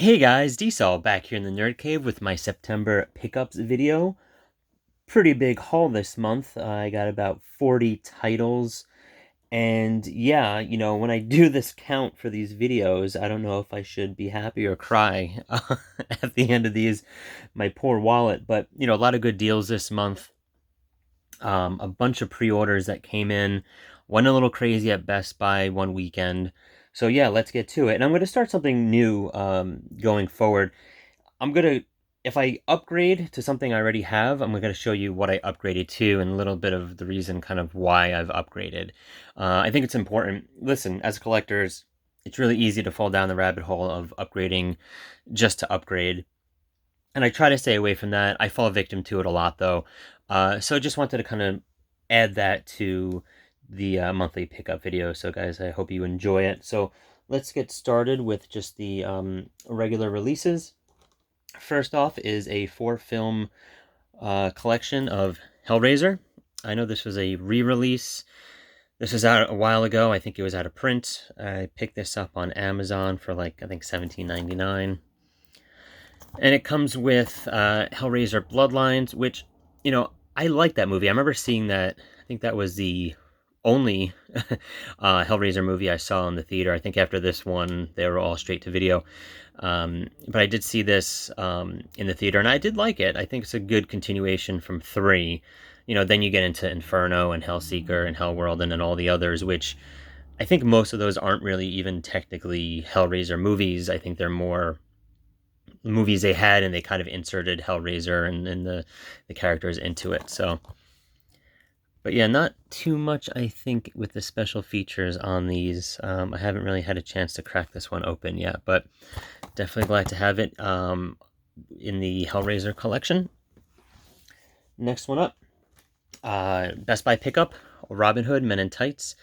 Hey guys, D-Sol back here in the Nerd Cave with my September pickups video. Pretty big haul this month. I got about 40 titles. And yeah, when I do this count for these videos, I don't know if I should be happy or cry at the end of these. My poor wallet. But, a lot of good deals this month. A bunch of pre-orders that came in. Went a little crazy at Best Buy one weekend. So yeah, let's get to it. And I'm going to start something new going forward. I'm gonna, if I upgrade to something I already have, I'm gonna show you what I upgraded to and a little bit of the reason kind of why I've upgraded. I think it's important. Listen, as collectors, it's really easy to fall down the rabbit hole of upgrading just to upgrade. And I try to stay away from that. I fall victim to it a lot though. So I just wanted to kind of add that to the monthly pickup video. So guys, I hope you enjoy it. So let's get started with just the regular releases. First off is a 4-film collection of Hellraiser. I know this was a re-release. This was out a while ago. I think it was out of print. I picked this up on Amazon for like, I think $17.99. And it comes with Hellraiser Bloodlines, which, I like that movie. I remember seeing that. I think that was the only Hellraiser movie I saw in the theater. I think after this one, they were all straight to video. But I did see this in the theater, and I did like it. I think it's a good continuation from 3. Then you get into Inferno and Hellseeker and Hellworld and then all the others, which I think most of those aren't really even technically Hellraiser movies. I think they're more movies they had, and they kind of inserted Hellraiser and the characters into it. So, but yeah, not too much, I think, with the special features on these. I haven't really had a chance to crack this one open yet, but definitely glad to have it in the Hellraiser collection. Next one up, Best Buy pickup, Robin Hood Men in Tights.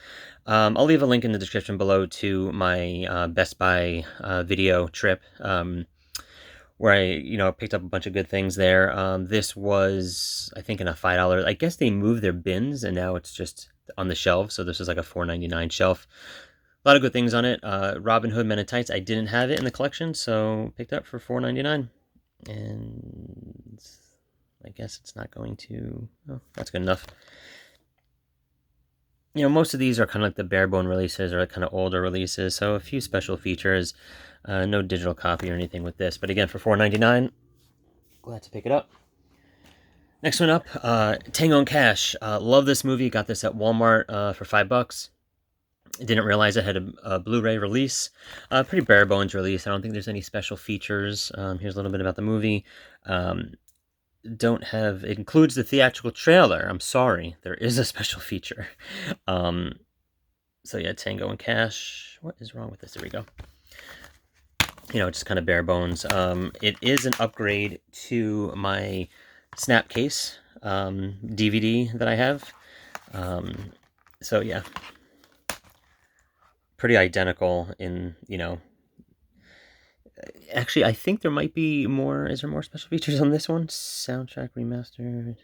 I'll leave a link in the description below to my Best Buy video trip, where I, picked up a bunch of good things there. This was, I think, in a $5. I guess they moved their bins, and now it's just on the shelf. So this is like a $4.99 shelf. A lot of good things on it. Robin Hood Men in Tights. I didn't have it in the collection, so picked up for $4.99. And I guess it's not going to... Oh, that's good enough. Most of these are kind of like the bare bone releases or like kind of older releases. So a few special features. No digital copy or anything with this. But again, for $4.99, glad to pick it up. Next one up, Tango and Cash. Love this movie. Got this at Walmart for $5. Didn't realize it had a Blu-ray release. Pretty bare bones release. I don't think there's any special features. Here's a little bit about the movie. It includes the theatrical trailer. I'm sorry, there is a special feature. So yeah, Tango and Cash. What is wrong with this? There we go. Just kind of bare bones. It is an upgrade to my Snapcase DVD that I have. So yeah, pretty identical in, actually, I think there might be more. Is there more special features on this one? Soundtrack remastered,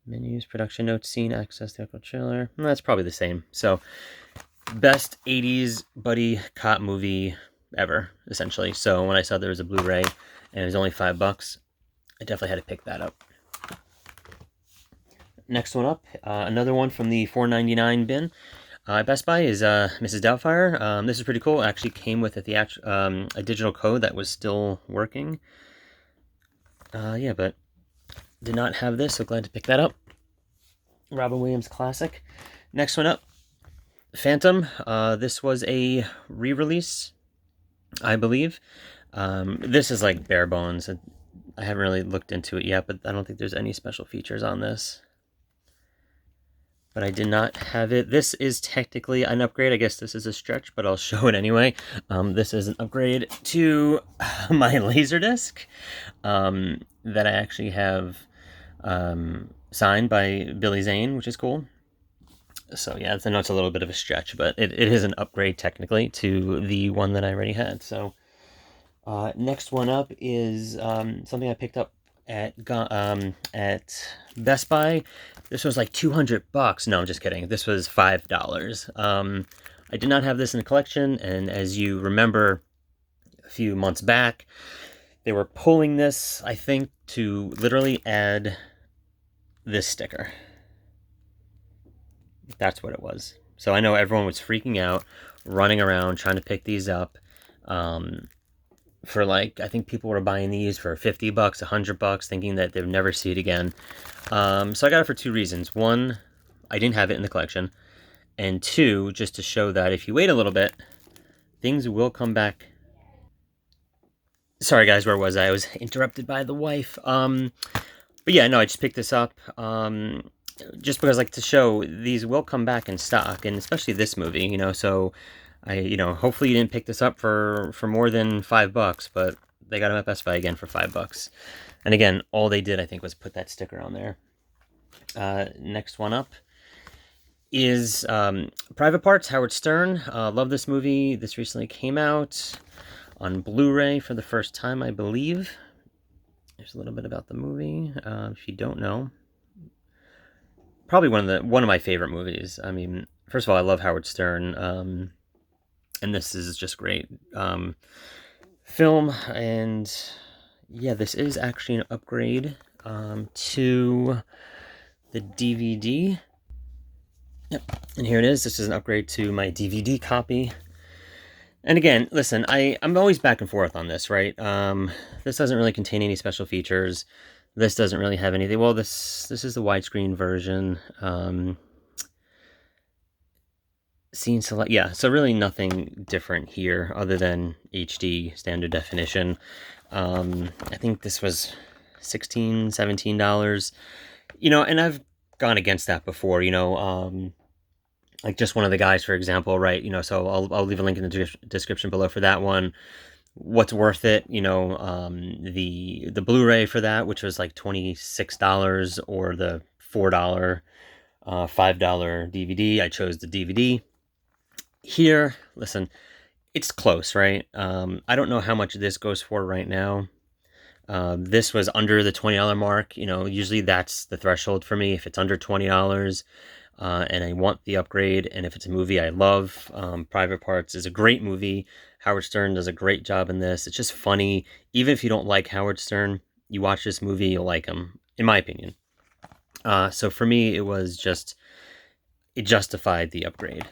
menus, production notes, scene, access, theatrical trailer. That's probably the same. So, best 80s buddy cop movie ever, essentially. So when I saw there was a Blu-ray and it was only $5, I definitely had to pick that up. Next one up, another one from the $4.99 bin. Best Buy is Mrs. Doubtfire. This is pretty cool. It actually came with a digital code that was still working. Yeah, but did not have this, so glad to pick that up. Robin Williams classic. Next one up, Phantom. This was a re-release, I believe. This is like bare bones. I haven't really looked into it yet, but I don't think there's any special features on this. But I did not have it. This is technically an upgrade. I guess this is a stretch, but I'll show it anyway. This is an upgrade to my Laserdisc that I actually have signed by Billy Zane, which is cool. So yeah, I know it's a little bit of a stretch, but it is an upgrade technically to the one that I already had. So next one up is something I picked up at Best Buy. This was like $200. No, I'm just kidding. This was $5. I did not have this in the collection, and as you remember, a few months back. They were pulling this, I think, to literally add this sticker. That's what it was. So I know everyone was freaking out, running around, trying to pick these up. For like, I think people were buying these for $50, $100, thinking that they would never see it again. So I got it for two reasons. One, I didn't have it in the collection. And two, just to show that if you wait a little bit, things will come back. Sorry guys, where was I? I was interrupted by the wife. But yeah, no, I just picked this up. Just because, like, to show these will come back in stock, and especially this movie, you know, so hopefully you didn't pick this up for more than $5, but they got them at Best Buy again for $5. And again, all they did, I think, was put that sticker on there. Next one up is Private Parts, Howard Stern. Love this movie. This recently came out on Blu-ray for the first time, I believe. There's a little bit about the movie, if you don't know. Probably one of my favorite movies. I mean, first of all, I love Howard Stern, and this is just great film. And yeah, this is actually an upgrade to the DVD. Yep, and here it is. This is an upgrade to my DVD copy. And again, listen, I'm always back and forth on this, right? This doesn't really contain any special features. This doesn't really have anything. Well, this is the widescreen version. Scene select, yeah. So really nothing different here other than HD standard definition. I think this was $16, $17. You know, and I've gone against that before. You know, like just one of the guys, for example, right? You know, so I'll leave a link in the description below for that one. What's worth it? You know, the Blu-ray for that, which was like $26, or the $4, $5 DVD. I chose the DVD. Here, listen, it's close, right? I don't know how much this goes for right now. This was under the $20 mark. You know, usually that's the threshold for me. If it's under $20, and I want the upgrade, and if it's a movie I love, Private Parts is a great movie. Howard Stern does a great job in this. It's just funny. Even if you don't like Howard Stern, you watch this movie, you'll like him, in my opinion. So for me, it justified the upgrade.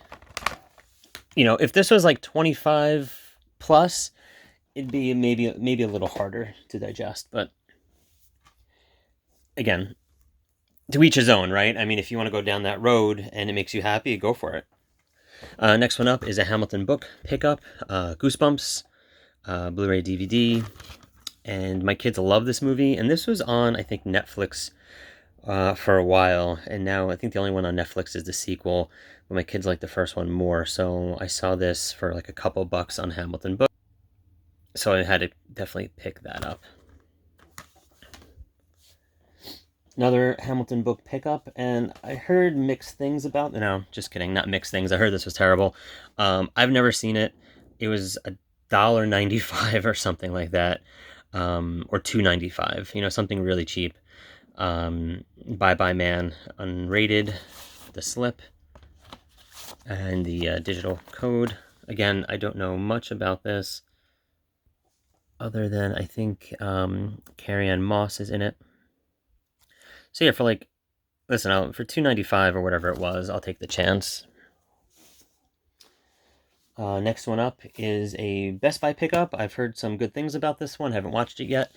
You know, if this was like 25 plus, it'd be maybe a little harder to digest. But again, to each his own, right? I mean, if you want to go down that road and it makes you happy, go for it. Next one up is a Hamilton book pickup, Goosebumps, Blu-ray DVD. And my kids love this movie. And this was on, I think, Netflix for a while. And now I think the only one on Netflix is the sequel. But my kids like the first one more. So I saw this for like a couple bucks on Hamilton book. So I had to definitely pick that up. Another Hamilton book pickup, and I heard mixed things about. No, just kidding, not mixed things. I heard this was terrible. I've never seen it. It was $1.95 or something like that, or $2.95. You know, something really cheap. Bye Bye Man, unrated, the slip, and the digital code. Again, I don't know much about this, other than I think Carrie-Anne Moss is in it. So yeah, for like, listen, for $2.95 or whatever it was, I'll take the chance. Next one up is a Best Buy pickup. I've heard some good things about this one. Haven't watched it yet.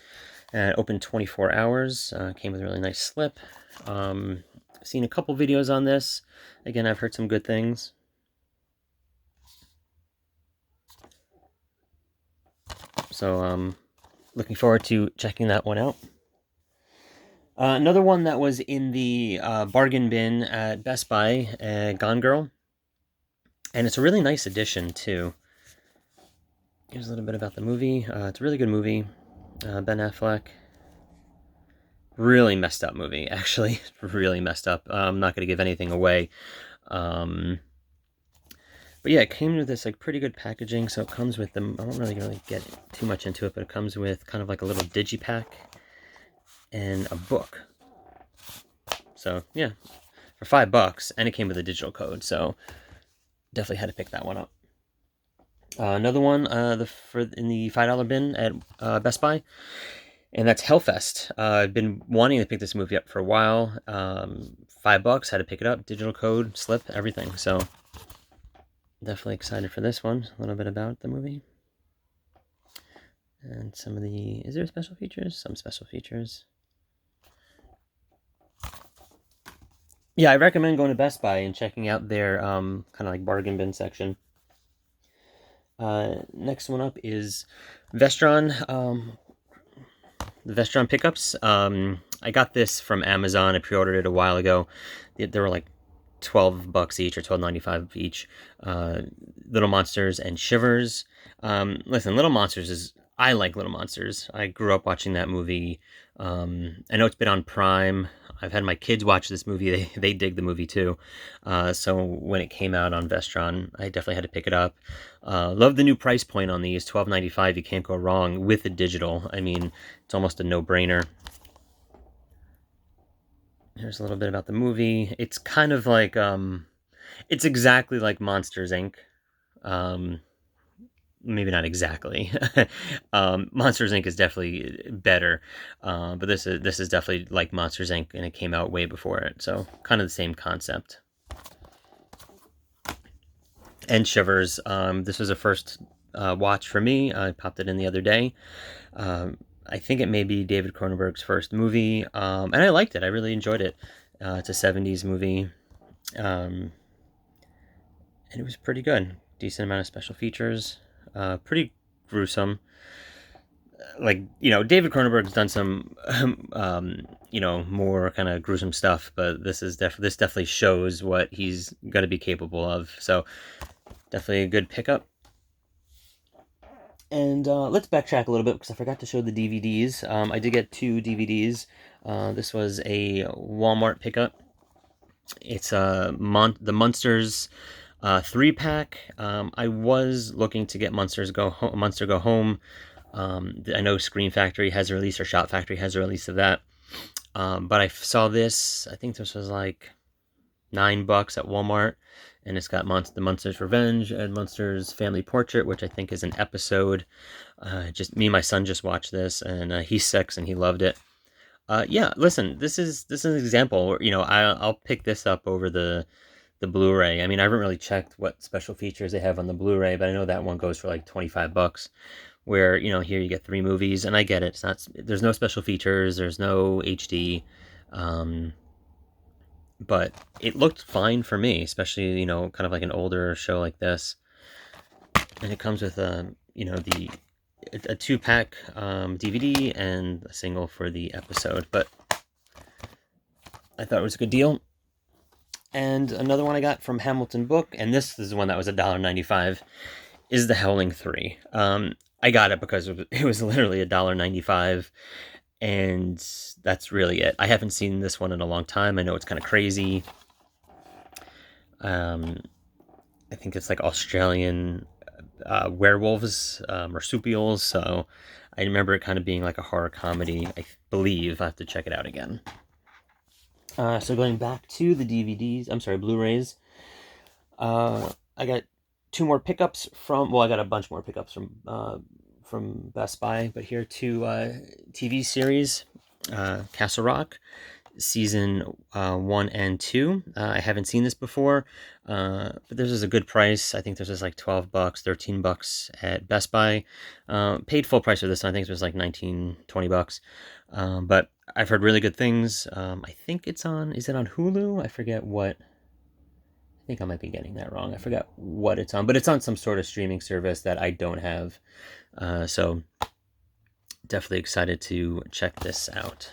Opened 24 hours. Came with a really nice slip. Seen a couple videos on this. Again, I've heard some good things. So looking forward to checking that one out. Another one that was in the bargain bin at Best Buy, Gone Girl. And it's a really nice edition, too. Here's a little bit about the movie. It's a really good movie. Ben Affleck. Really messed up movie, actually. Really messed up. I'm not going to give anything away. But yeah, it came with this like pretty good packaging. So it comes with them. I won't really get too much into it, but it comes with kind of like a little digipack and a book. So yeah, for $5, and it came with a digital code, so definitely had to pick that one up. Another one, in the $5 bin at Best Buy, and that's Hellfest. I've been wanting to pick this movie up for a while. $5, had to pick it up. Digital code, slip, everything. So definitely excited for this one. A little bit about the movie and some of the. Is there special features? Some special features. Yeah, I recommend going to Best Buy and checking out their kind of like bargain bin section. Next one up is Vestron. The Vestron pickups. I got this from Amazon. I pre-ordered it a while ago. They were like $12 each or $12.95 each. Uh, Little Monsters and Shivers. Listen, Little Monsters is. I like Little Monsters. I grew up watching that movie. I know it's been on Prime. I've had my kids watch this movie. They dig the movie too. So when it came out on Vestron, I definitely had to pick it up. Love the new price point on these, $12.95. You can't go wrong with the digital. I mean, it's almost a no-brainer. Here's a little bit about the movie. It's kind of like it's exactly like Monsters Inc. Um, Maybe not exactly. Monsters Inc. is definitely better, but this is definitely like Monsters Inc. and it came out way before it, so kind of the same concept. And Shivers. This was a first watch for me. I popped it in the other day. I think it may be David Cronenberg's first movie, and I liked it. I really enjoyed it. It's a '70s movie, um, and it was pretty good. Decent amount of special features. Pretty gruesome. Like, David Cronenberg's done some more kind of gruesome stuff, but this definitely shows what he's going to be capable of. So definitely a good pickup. And let's backtrack a little bit because I forgot to show the DVDs. I did get 2 DVDs. This was a Walmart pickup. It's the Munsters 3-pack. I was looking to get Munster Go Home. I know Scream Factory has a release, or Shot Factory has a release of that. But I saw this. I think this was like $9 at Walmart, and it's got the Munsters Revenge and Munsters Family Portrait, which I think is an episode. Just me and my son just watched this, and he's 6 and he loved it. Yeah, listen, this is an example where, I'll pick this up over the Blu-ray. I mean, I haven't really checked what special features they have on the Blu-ray, but I know that one goes for like $25. Where, here you get 3 movies, and I get it. It's not. There's no special features. There's no HD. But it looked fine for me, especially, kind of like an older show like this. And it comes with a 2-pack DVD and a single for the episode. But I thought it was a good deal. And another one I got from Hamilton Book, and this is the one that was $1.95, is The Howling 3. I got it because it was literally $1.95, and that's really it. I haven't seen this one in a long time. I know it's kind of crazy. I think it's like Australian werewolves, marsupials, so I remember it kind of being like a horror comedy. I believe I have to check it out again. So going back to the DVDs, I'm sorry, Blu-rays. I got 2 more pickups I got a bunch more pickups from Best Buy, but here 2 TV series, Castle Rock, season 1 and 2. I haven't seen this before, but this is a good price. I think this was like $12, $13 at Best Buy. Paid full price for this one. I think it was like $19-20. But I've heard really good things. I think is it on Hulu? I forget what. I think I might be getting that wrong. I forgot what it's on, but it's on some sort of streaming service that I don't have. So definitely excited to check this out.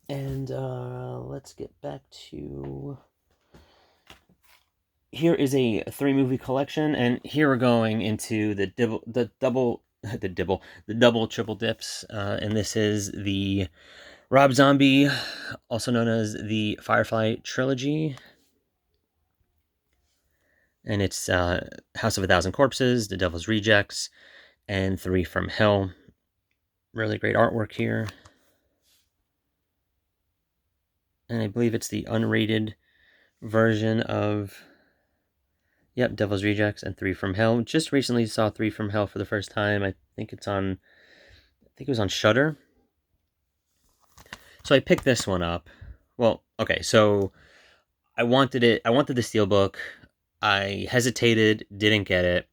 And let's get back to. Here is a 3-movie collection, and here we're going into the double triple dips, and this is the Rob Zombie, also known as the Firefly trilogy, and it's House of a Thousand Corpses, The Devil's Rejects, and 3 from Hell. Really great artwork here, and I believe it's the unrated version of Yep, Devil's Rejects and Three from Hell. Just recently saw Three from Hell for the first time. I think it was on Shudder. So I picked this one up. Well, okay, so I wanted it. I wanted the Steelbook. I hesitated, didn't get it.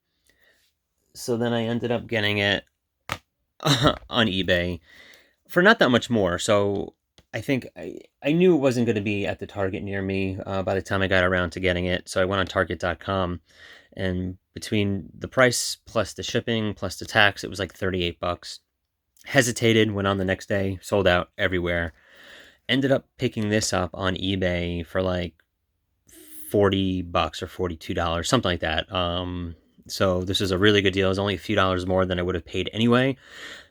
So then I ended up getting it on eBay for not that much more. So I think I knew it wasn't going to be at the Target near me by the time I got around to getting it. So I went on Target.com, and between the price plus the shipping plus the tax, it was like $38. Hesitated, went on the next day, sold out everywhere. Ended up picking this up on eBay for like $40 or $42, something like that. So this is a really good deal. It was only a few dollars more than I would have paid anyway.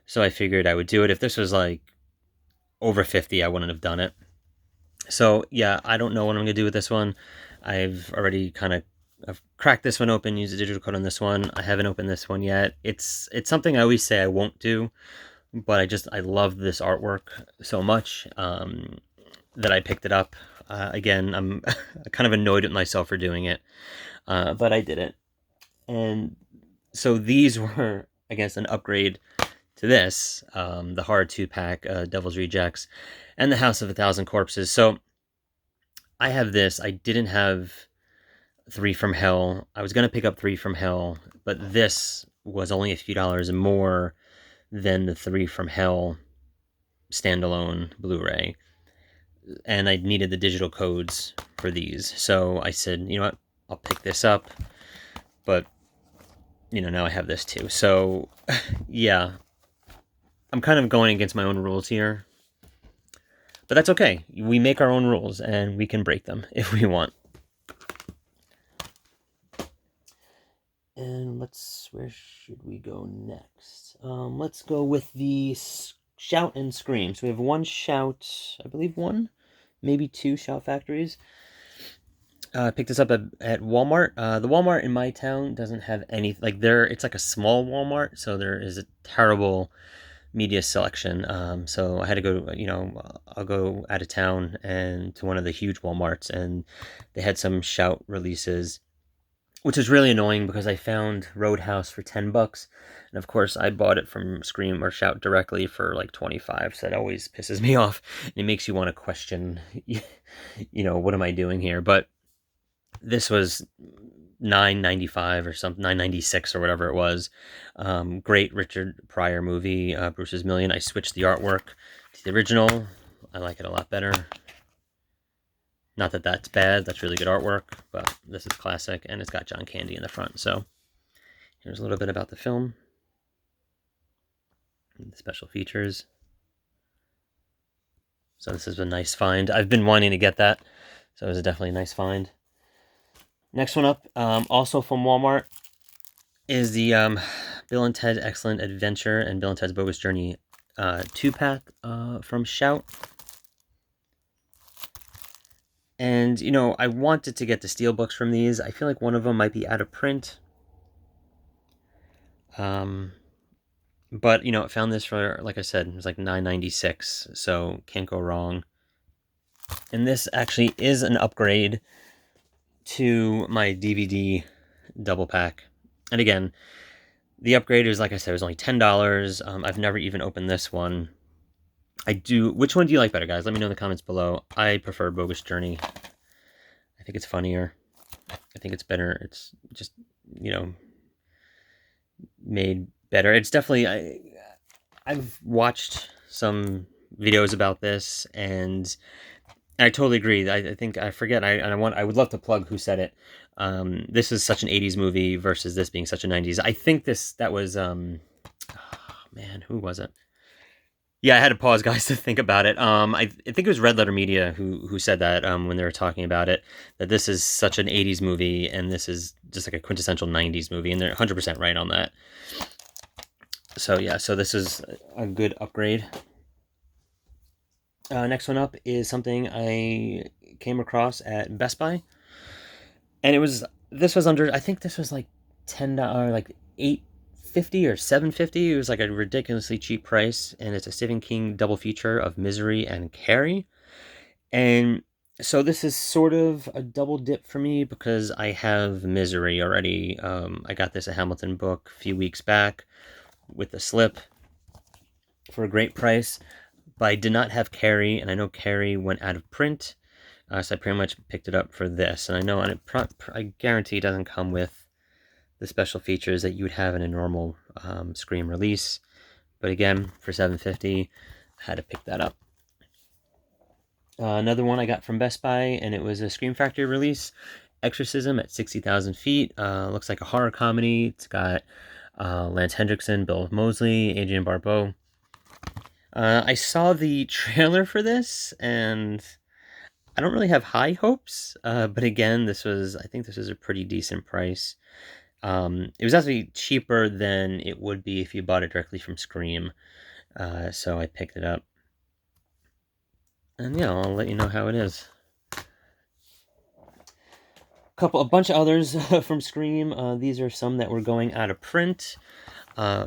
So I figured I would do it. If this was like over 50, I wouldn't have done it. So yeah, I don't know what I'm gonna do with this one. I've already I've cracked this one open, used a digital code on this one. I haven't opened this one yet. It's something I always say I won't do, but I love this artwork so much that I picked it up. Again, I'm kind of annoyed at myself for doing it, but I did it. And so these were, I guess, an upgrade to this, the hard 2-pack, Devil's Rejects, and the House of a Thousand Corpses. So I have this. I didn't have Three from Hell. I was going to pick up Three from Hell, but this was only a few dollars more than the Three from Hell standalone Blu-ray. And I needed the digital codes for these. So I said, you know what, I'll pick this up. But, you know, now I have this too. So, yeah, I'm kind of going against my own rules here. But that's okay. We make our own rules, and we can break them if we want. And where should we go next? Let's go with the Shout and Scream. So we have one Shout, I believe one, maybe two Shout Factories. I picked this up at Walmart. The Walmart in my town doesn't have any, like it's like a small Walmart, so there is a terrible media selection. So I had to go, I'll go out of town and to one of the huge Walmarts, and they had some Shout releases, which is really annoying because I found Roadhouse for $10, and of course I bought it from Scream or Shout directly for like 25. So that always pisses me off. It makes you want to question, what am I doing here? But this was $9.95 or something, $9.96 or whatever it was. Great Richard Pryor movie, Bruce's Million. I switched the artwork to the original. I like it a lot better. Not that that's bad, that's really good artwork, but this is classic, and it's got John Candy in the front. So here's a little bit about the film, the special features. So this is a nice find. I've been wanting to get that, so it was definitely a nice find. Next one up, also from Walmart, is the Bill and Ted Excellent Adventure and Bill and Ted's Bogus Journey 2-pack from Shout. And, I wanted to get the steelbooks from these. I feel like one of them might be out of print. But, I found this for, like I said, it was like $9.96, so can't go wrong. And this actually is an upgrade to my DVD double pack. And again, the upgrade is, like I said, it was only $10. I've never even opened this one. Which one do you like better, guys? Let me know in the comments below. I prefer Bogus Journey. I think it's funnier. I think it's better. It's just, made better. It's definitely, I've watched some videos about this, and I totally agree. I think, I forget, I would love to plug who said it. This is such an 80s movie versus this being such a 90s. I think that was, oh man, who was it? Yeah, I had to pause, guys, to think about it. I think it was Red Letter Media who said that when they were talking about it, that this is such an 80s movie, and this is just like a quintessential 90s movie, and they're 100% right on that. So yeah, so this is a good upgrade. Next one up is something I came across at Best Buy, and this was under, I think this was like $10, like $8.50 or $7.50. It was like a ridiculously cheap price, and it's a Stephen King double feature of Misery and Carrie. And So this is sort of a double dip for me because I have Misery already. I got this at Hamilton Book a few weeks back with the slip for a great price, but I did not have Carrie, and I know Carrie went out of print, so I pretty much picked it up for this. And I know, and I guarantee it doesn't come with the special features that you would have in a normal Scream release. But again, for $7.50, I had to pick that up. Another one I got from Best Buy, and it was a Scream Factory release, Exorcism at 60,000 Feet. Looks like a horror comedy. It's got Lance Hendrickson, Bill Moseley, Adrienne Barbeau. I saw the trailer for this, and I don't really have high hopes. But again, I think this was a pretty decent price. It was actually cheaper than it would be if you bought it directly from Scream. So I picked it up. And yeah, I'll let you know how it is. A bunch of others from Scream. These are some that were going out of print.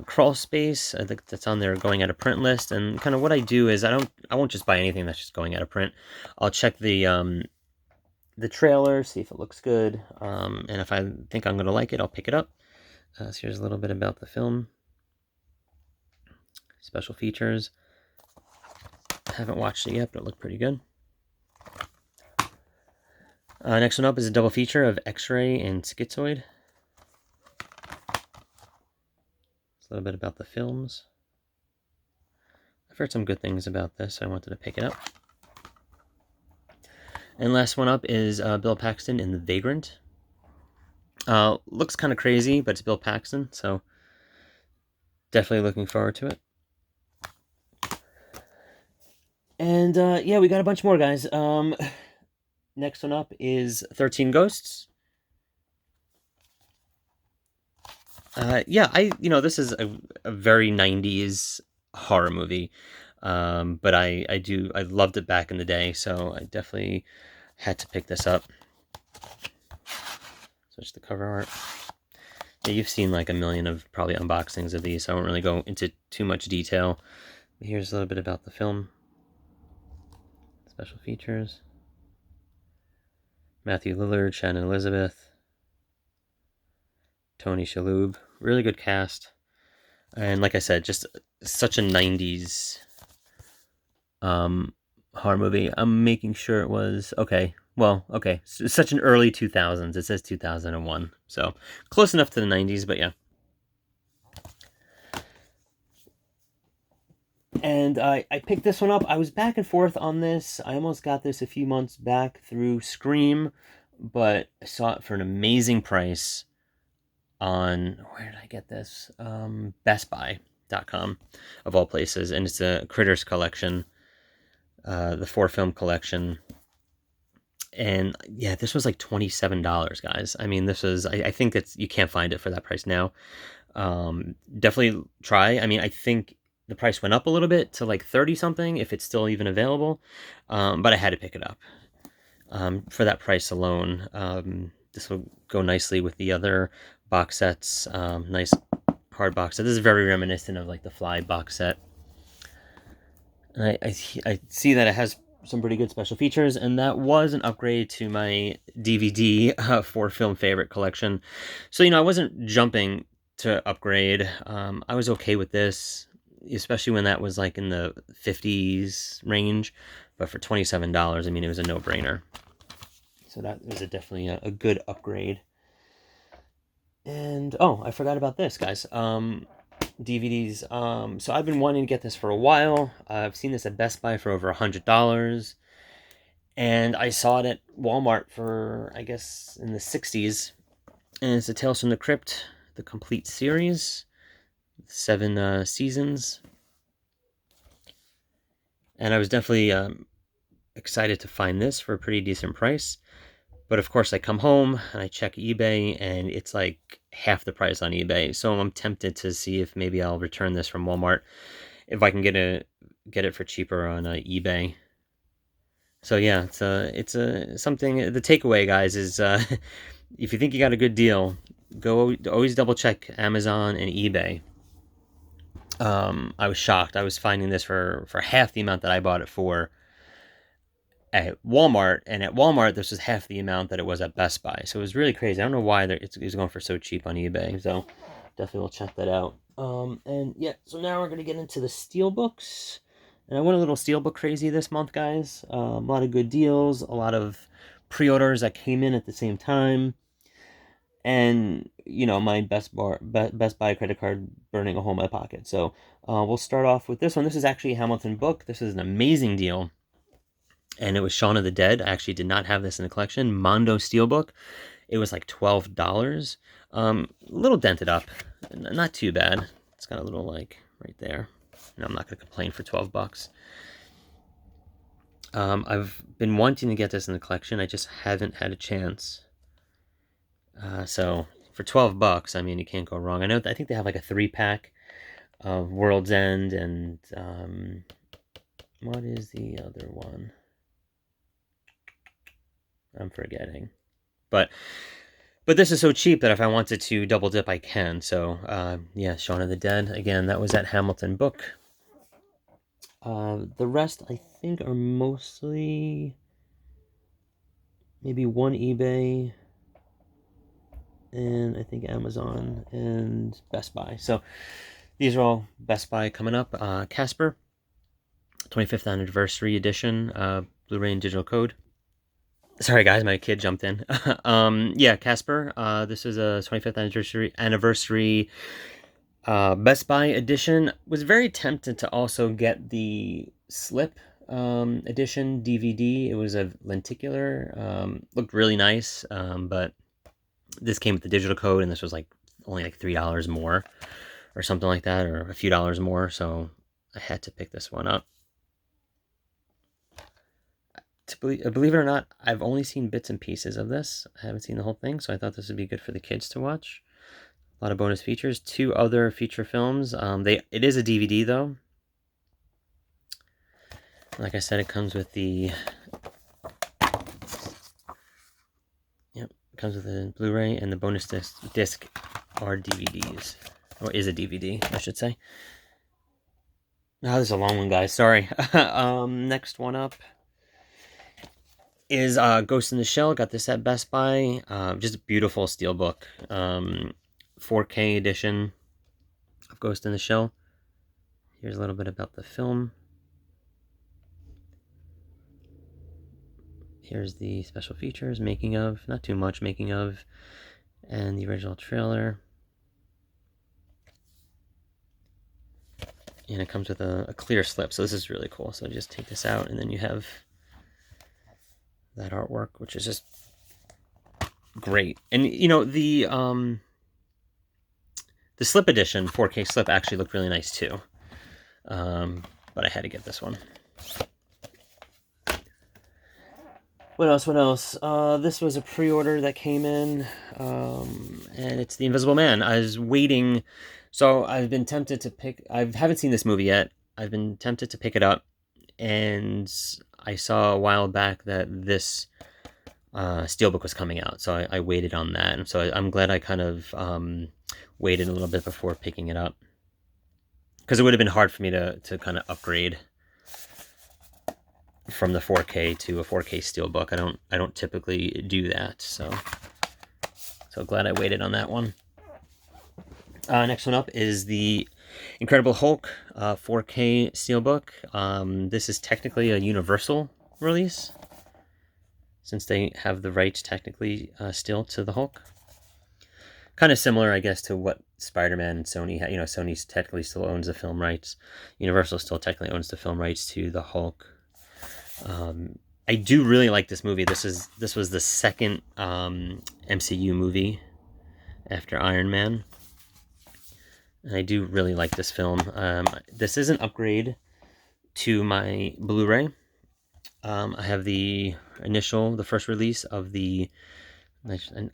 Crawl Space, I think that's on their going out of print list. And kind of what I do is I won't just buy anything that's just going out of print. I'll check the trailer, see if it looks good, and if I think I'm gonna like it, I'll pick it up. So here's a little bit about the film. Special features. I haven't watched it yet, but it looked pretty good. Next one up is a double feature of X-Ray and Schizoid. A little bit about the films. I've heard some good things about this, so I wanted to pick it up. And last one up is Bill Paxton in The Vagrant. Looks kind of crazy, but it's Bill Paxton, so definitely looking forward to it. And yeah, we got a bunch more, guys. Next one up is 13 Ghosts. Yeah, this is a very 90s horror movie. But I loved it back in the day, so I definitely had to pick this up. Switch the cover art. Yeah, you've seen like a million of probably unboxings of these, so I won't really go into too much detail. But here's a little bit about the film. Special features. Matthew Lillard, Shannon Elizabeth, Tony Shalhoub. Really good cast. And like I said, just such a 90s horror movie. I'm making sure it was okay. Well, okay, such an early 2000s. It says 2001, so close enough to the 90s, but yeah. And I picked this one up. I was back and forth on this. I almost got this a few months back through Scream, but I saw it for an amazing price on, where did I get this? BestBuy.com, of all places, and it's a Critters collection, the 4-film collection. And yeah, this was like $27, guys. I mean, this was, I think that's, you can't find it for that price now. Definitely try. I mean, I think the price went up a little bit to like 30 something, if it's still even available. But I had to pick it up for that price alone. This will go nicely with the other box sets. Nice hard box set. This is very reminiscent of like the Fly box set. And I see that it has some pretty good special features, and that was an upgrade to my DVD 4-film favorite collection. So, I wasn't jumping to upgrade. I was okay with this, especially when that was like in the 50s range. But for $27, I mean, it was a no-brainer. So that was definitely a good upgrade. And, oh, I forgot about this, guys. DVDs. So I've been wanting to get this for a while. I've seen this at Best Buy for over $100. And I saw it at Walmart for, I guess, in the 60s. And it's a Tales from the Crypt, the complete series. 7 seasons. And I was definitely excited to find this for a pretty decent price. But of course, I come home and I check eBay, and it's like half the price on eBay. So I'm tempted to see if maybe I'll return this from Walmart if I can get it for cheaper on eBay. So yeah, it's a something. The takeaway, guys, is if you think you got a good deal, always double check Amazon and eBay. I was shocked. I was finding this for half the amount that I bought it for. at Walmart, and at Walmart this was half the amount that it was at Best Buy. So it was really crazy. I don't know why it's going for so cheap on eBay. So definitely will check that out. And yeah, so now we're gonna get into the steelbooks. And I went a little steelbook crazy this month, guys. A lot of good deals, a lot of pre-orders that came in at the same time, and you know, my Best Buy credit card burning a hole in my pocket. So we'll start off with this one. This is actually a Hamilton book. This is an amazing deal, and it was Shaun of the Dead. I actually did not have this in the collection. Mondo Steelbook. It was like $12. A little dented up, not too bad. It's got a little like right there. I'm not gonna complain for 12 bucks. I've been wanting to get this in the collection. I just haven't had a chance. So for 12 bucks, I mean, you can't go wrong. I think they have like a 3-pack of World's End, and what is the other one? I'm forgetting. But this is so cheap that if I wanted to double dip, I can. So yeah, Shaun of the Dead. Again, that was at Hamilton Book. The rest, I think, are mostly maybe one eBay, and I think Amazon and Best Buy. So these are all Best Buy coming up. Casper, 25th anniversary edition, Blu-ray and digital code. Sorry guys, my kid jumped in. Yeah, Casper, this is a 25th anniversary Best Buy edition. Was very tempted to also get the slip edition DVD. It was a lenticular, looked really nice, but this came with the digital code, and this was like only like $3 more or something like that, or a few dollars more, so I had to pick this one up. Believe it or not, I've only seen bits and pieces of this. I haven't seen the whole thing, so I thought this would be good for the kids to watch. A lot of bonus features. 2 other feature films. It is a DVD though. Like I said, it comes with the comes with the Blu-ray, and the bonus disc are DVDs, or is a DVD, I should say. Oh, this is a long one, guys. Sorry. Next one up is Ghost in the Shell. Got this at Best Buy. Just a beautiful steelbook. 4K edition of Ghost in the Shell. Here's a little bit about the film. Here's the special features, making of, not too much making of, and the original trailer. And it comes with a clear slip, so this is really cool. So just take this out, and then you have that artwork, which is just great. And you know, the slip edition, 4K slip, actually looked really nice too. But I had to get this one. What else? This was a pre-order that came in, and it's The Invisible Man. I was waiting, so I've been tempted to I haven't seen this movie yet. I've been tempted to pick it up, and I saw a while back that this steelbook was coming out, so I waited on that, and so I'm glad I kind of waited a little bit before picking it up, because it would have been hard for me to kind of upgrade from the 4K to a 4K steelbook. I don't typically do that, so glad I waited on that one. Next one up is the Incredible Hulk 4K steelbook. This is technically a Universal release, since they have the rights technically still to the Hulk. Kind of similar, I guess, to what Spider-Man and Sony had. You know, Sony technically still owns the film rights. Universal still technically owns the film rights to the Hulk. I do really like this movie. This was the second MCU movie after Iron Man, and I do really like this film. This is an upgrade to my Blu-ray. I have the first release of the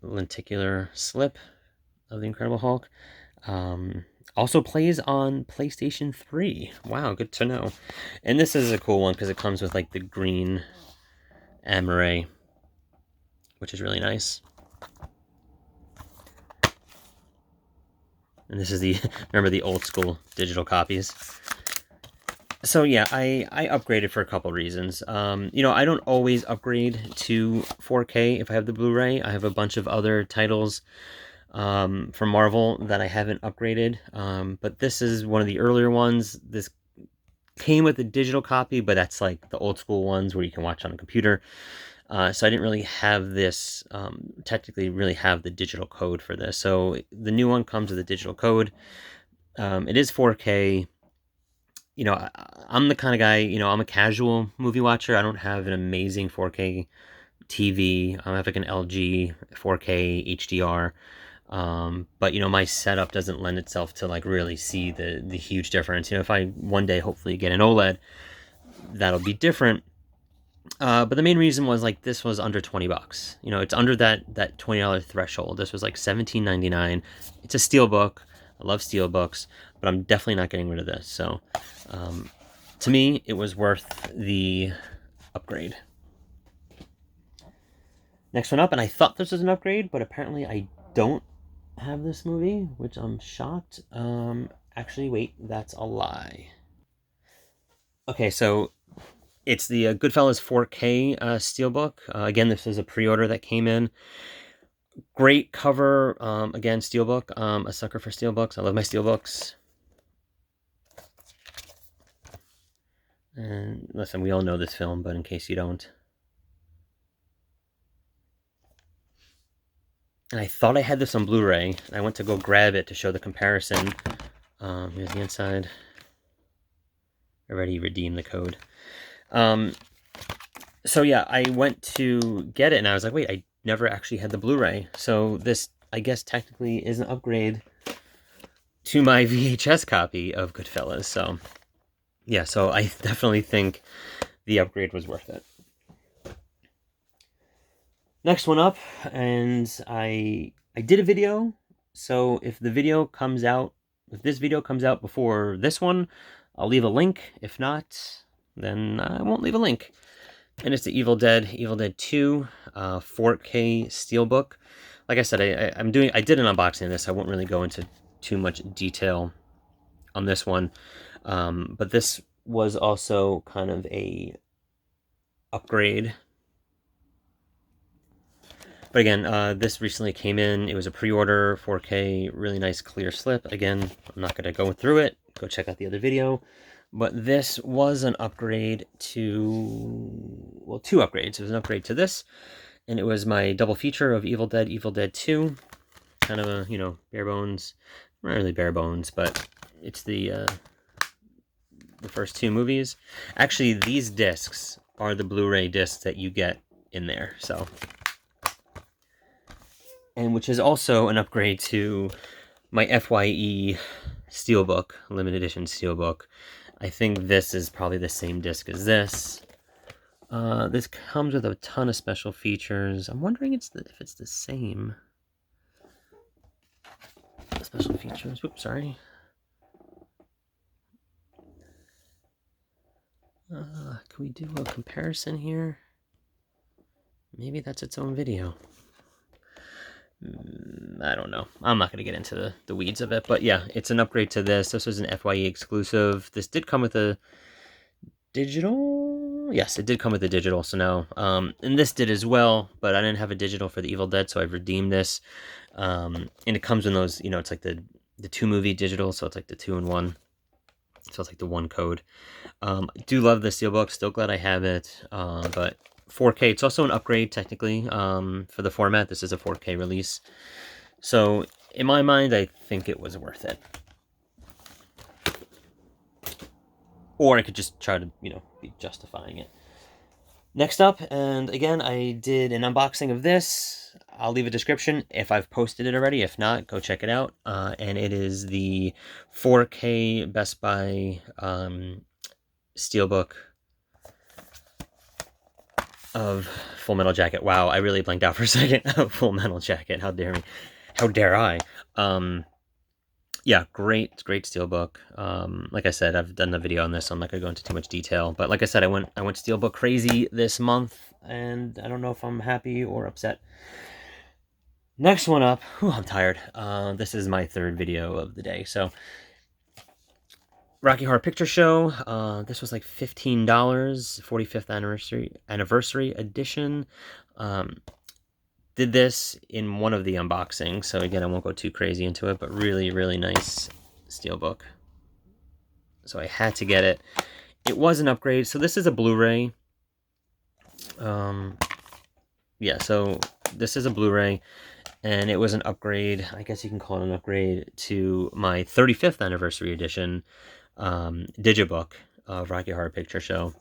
lenticular slip of the Incredible Hulk. Also plays on PlayStation 3. Wow, good to know. And this is a cool one because it comes with like the green Amaray, which is really nice. And this is remember the old school digital copies. So yeah, I upgraded for a couple reasons. You know, I don't always upgrade to 4K if I have the Blu-ray. I have a bunch of other titles from Marvel that I haven't upgraded. But this is one of the earlier ones. This came with a digital copy, but that's like the old school ones where you can watch on a computer. So I didn't really have this, technically really have the digital code for this. So the new one comes with a digital code. It is 4K. You know, I'm the kind of guy, you know, I'm a casual movie watcher. I don't have an amazing 4K TV. I have like an LG 4K HDR. But you know, my setup doesn't lend itself to like really see the huge difference. You know, if I one day hopefully get an OLED, that'll be different. But the main reason was like this was under 20 bucks. You know, it's under that $20 threshold. This was like 17.99. It's a steelbook. I love steelbooks, but I'm definitely not getting rid of this. So, to me, it was worth the upgrade. Next one up, and I thought this was an upgrade, but apparently I don't have this movie, which I'm shocked. Actually, wait, that's a lie. Okay, so it's the Goodfellas 4K steelbook. Again, this is a pre-order that came in. Great cover. Again, steelbook. A sucker for steelbooks. I love my steelbooks. And listen, we all know this film, but in case you don't. And I thought I had this on Blu-ray. I went to go grab it to show the comparison. Here's the inside. I already redeemed the code. So yeah, I went to get it and I was like, wait, I never actually had the Blu-ray. So this, I guess, technically is an upgrade to my VHS copy of Goodfellas. So yeah, so I definitely think the upgrade was worth it. Next one up, and I did a video. So if the video comes out, if this video comes out before this one, I'll leave a link. If not, then I won't leave a link. And it's the Evil Dead 2 4K Steelbook. Like I said, I did an unboxing of this. I won't really go into too much detail on this one. But this was also kind of a upgrade. But again, this recently came in. It was a pre-order, 4K, really nice clear slip. Again, I'm not going to go through it. Go check out the other video. But this was an upgrade to, well, two upgrades. It was an upgrade to this, and it was my double feature of Evil Dead 2. Kind of a, you know, bare bones, not really bare bones, but it's the first two movies. Actually, these discs are the Blu-ray discs that you get in there, so. And which is also an upgrade to my FYE Steelbook, limited edition Steelbook. I think this is probably the same disc as this. This comes with a ton of special features. I'm wondering if it's the same. Special features. Oops, sorry. Can we do a comparison here? Maybe that's its own video. I don't know. I'm not going to get into the weeds of it, but yeah, it's an upgrade to this. This was an FYE exclusive. This did come with a digital. Yes, it did come with a digital. So now, and this did as well, but I didn't have a digital for the Evil Dead, so I've redeemed this. And it comes in those, you know, it's like the two movie digital, so it's like the 2-in-1. So it's like the one code. I do love the Steelbook. Still glad I have it. But 4K. It's also an upgrade, technically, for the format. This is a 4K release. So, in my mind, I think it was worth it. Or I could just try to, you know, be justifying it. Next up, and again, I did an unboxing of this. I'll leave a description if I've posted it already. If not, go check it out. And it is the 4K Best Buy Steelbook of Full Metal Jacket. Wow, I really blanked out for a second. Full Metal Jacket. How dare me? How dare I? Yeah, great Steelbook. Like I said, I've done a video on this, so I'm not gonna go into too much detail. But like I said, I went Steelbook crazy this month, and I don't know if I'm happy or upset. Next one up. Whew, I'm tired. This is my third video of the day, so Rocky Horror Picture Show. This was like $15, 45th anniversary edition. Um, did this in one of the unboxings, so again, I won't go too crazy into it, but really, really nice steelbook. So I had to get it. It was an upgrade. So this is a Blu-ray. Yeah, so this is a Blu-ray, and it was an upgrade. I guess you can call it an upgrade to my 35th anniversary edition digibook of Rocky Horror Picture Show,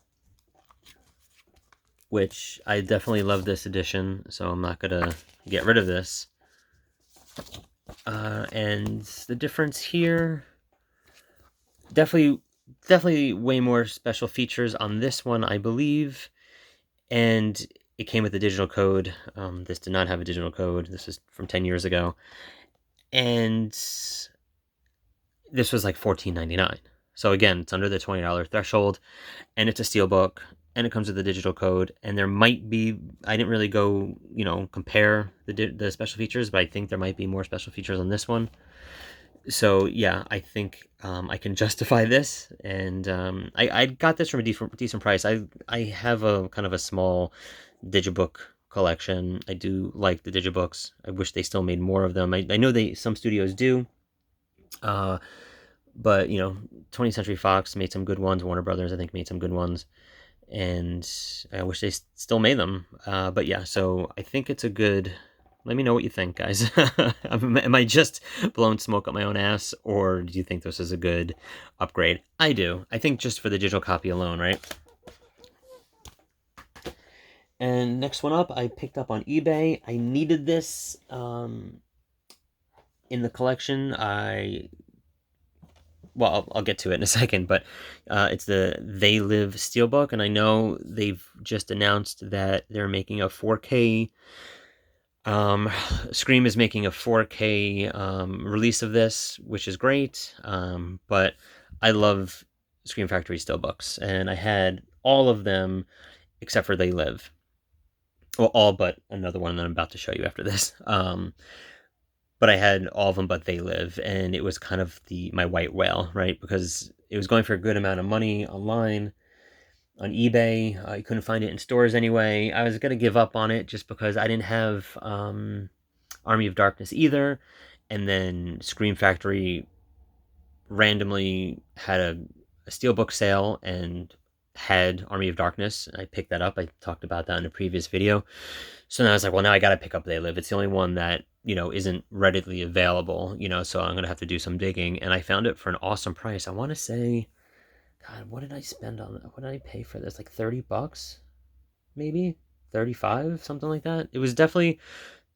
which I definitely love this edition, so I'm not gonna get rid of this. And the difference here, definitely way more special features on this one, I believe, and it came with a digital code. This did not have a digital code. This is from 10 years ago, and this was like $14.99. So again, it's under the $20 threshold, and it's a steelbook, and it comes with a digital code. And there might be, I didn't really go, compare the special features, but I think there might be more special features on this one. So yeah, I think I can justify this, and I got this from a decent price. I have a kind of a small digibook collection. I do like the digibooks. I wish they still made more of them. I know some studios do. But 20th Century Fox made some good ones. Warner Brothers, I think, made some good ones, and I wish they still made them. But yeah, so I think it's a good. Let me know what you think, guys. Am I just blowing smoke up my own ass, or do you think this is a good upgrade? I do. I think just for the digital copy alone, right? And next one up, I picked up on eBay. I needed this in the collection. Well, I'll get to it in a second, but it's the They Live Steelbook, and I know they've just announced that they're making a 4K. Scream is making a 4K release of this, which is great, but I love Scream Factory Steelbooks, and I had all of them except for They Live. Well, all but another one that I'm about to show you after this. But I had all of them but They Live, and it was kind of my white whale, right? Because it was going for a good amount of money online, on eBay. I couldn't find it in stores anyway. I was going to give up on it just because I didn't have Army of Darkness either. And then Scream Factory randomly had a steelbook sale and had Army of Darkness. I picked that up. I talked about that in a previous video. So now I was like, well, now I got to pick up They Live. It's the only one that, isn't readily available, so I'm going to have to do some digging. And I found it for an awesome price. I want to say, God, what did I spend on it? What did I pay for this? Like $30, maybe 35, something like that. It was definitely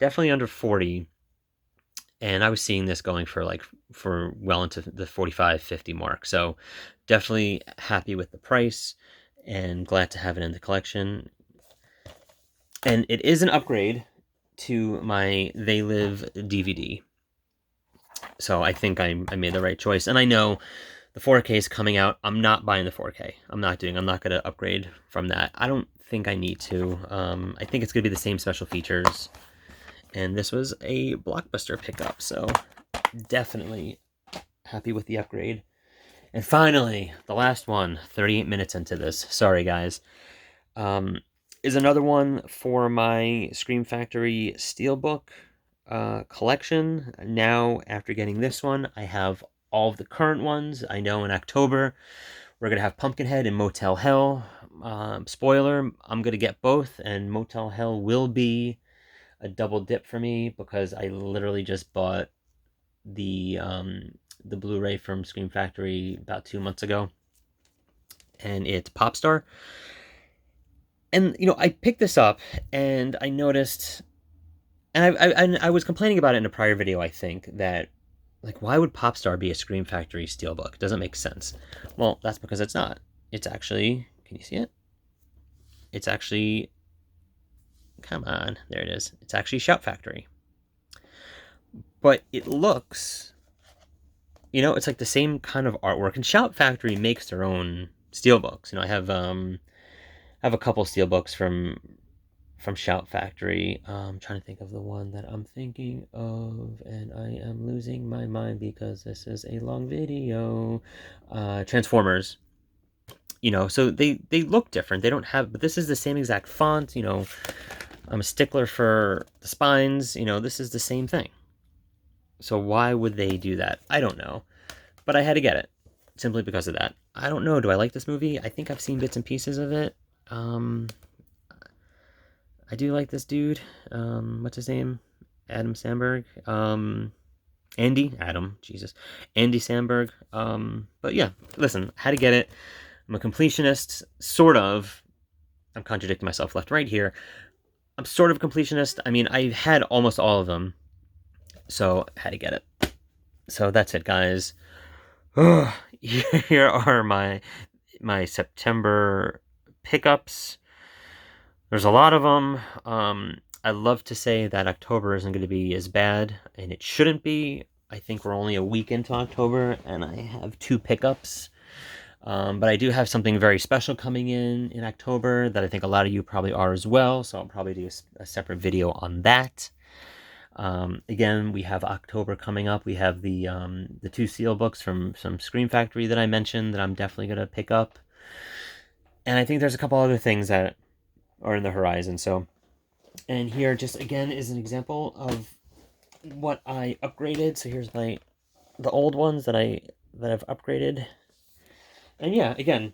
under 40. And I was seeing this going for well into the 45, 50 mark. So definitely happy with the price and glad to have it in the collection. And it is an upgrade to my They Live DVD. So I think I made the right choice. And I know the 4K is coming out. I'm not buying the 4K. I'm not going to upgrade from that. I don't think I need to. I think it's going to be the same special features. And this was a Blockbuster pickup. So definitely happy with the upgrade. And finally, the last one, 38 minutes into this. Sorry, guys. Is another one for my Scream Factory Steelbook collection. Now, after getting this one, I have all of the current ones. I know in October, we're going to have Pumpkinhead and Motel Hell. Spoiler, I'm going to get both, and Motel Hell will be a double dip for me because I literally just bought the Blu-ray from Scream Factory about 2 months ago, and it's Popstar. And, I picked this up, and I noticed, and I was complaining about it in a prior video, I think, that, why would Popstar be a Scream Factory steelbook? It doesn't make sense. Well, that's because it's not. It's actually, can you see it? It's actually, come on, there it is. It's actually Shout Factory. But it looks, it's like the same kind of artwork, and Shout Factory makes their own steelbooks. I have a couple steelbooks from from Shout Factory. I'm trying to think of the one that I'm thinking of, and I am losing my mind because this is a long video. Transformers. So they look different. They don't have, but this is the same exact font. I'm a stickler for the spines. This is the same thing. So why would they do that? I don't know. But I had to get it simply because of that. I don't know. Do I like this movie? I think I've seen bits and pieces of it. I do like this dude. What's his name? Adam Sandberg. Andy Sandberg. But yeah, listen, had to get it. I'm a completionist, sort of. I'm contradicting myself left and right here. I'm sort of a completionist. I mean, I had almost all of them, so I had to get it. So that's it, guys. Here are my September pickups. There's a lot of them. I love to say that October isn't going to be as bad, and it shouldn't be. I think we're only a week into October, and I have 2 pickups. But I do have something very special coming in October that I think a lot of you probably are as well, so I'll probably do a separate video on that. Again, we have October coming up. We have the 2 seal books from some Scream Factory that I mentioned that I'm definitely going to pick up. And I think there's a couple other things that are in the horizon. So, and here just again is an example of what I upgraded. So here's the old ones that I've upgraded. And yeah, again,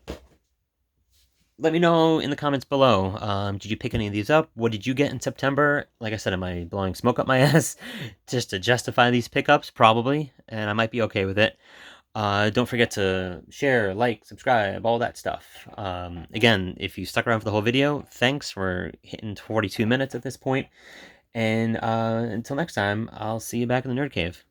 let me know in the comments below. Did you pick any of these up? What did you get in September? Like I said, am I blowing smoke up my ass just to justify these pickups? Probably, and I might be okay with it. Don't forget to share, like, subscribe, all that stuff. Again, if you stuck around for the whole video, thanks. We're hitting 42 minutes at this point. And until next time, I'll see you back in the Nerd Cave.